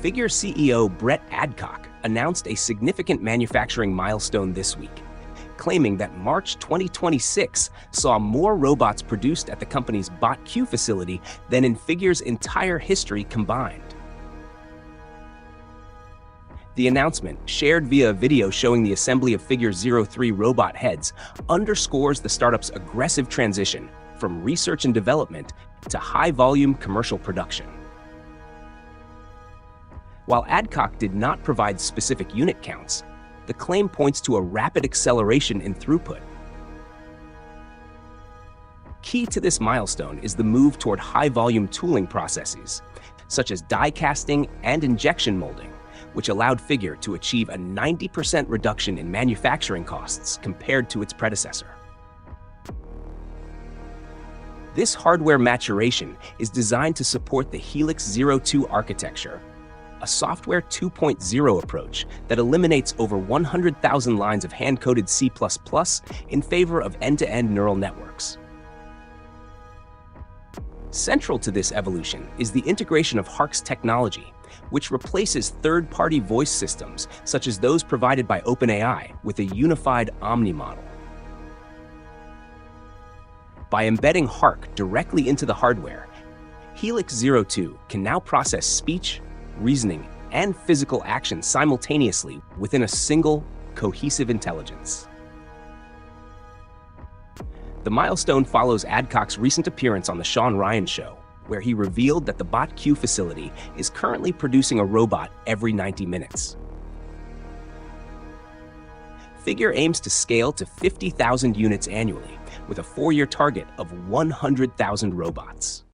Figure CEO Brett Adcock announced a significant manufacturing milestone this week, claiming that March 2026 saw more robots produced at the company's BotQ facility than in Figure's entire history combined. The announcement, shared via a video showing the assembly of Figure 03 robot heads, underscores the startup's aggressive transition from research and development to high-volume commercial production. While Adcock did not provide specific unit counts, the claim points to a rapid acceleration in throughput. Key to this milestone is the move toward high-volume tooling processes, such as die casting and injection molding, which allowed Figure to achieve a 90% reduction in manufacturing costs compared to its predecessor. This hardware maturation is designed to support the Helix 02 architecture, a software 2.0 approach that eliminates over 100,000 lines of hand-coded C++ in favor of end-to-end neural networks. Central to this evolution is the integration of HARC's technology, which replaces third-party voice systems such as those provided by OpenAI with a unified Omni model. By embedding HARC directly into the hardware, Helix 02 can now process speech, reasoning, and physical action simultaneously within a single, cohesive intelligence. The milestone follows Adcock's recent appearance on The Sean Ryan Show, where he revealed that the BotQ facility is currently producing a robot every 90 minutes. Figure aims to scale to 50,000 units annually, with a 4-year target of 100,000 robots.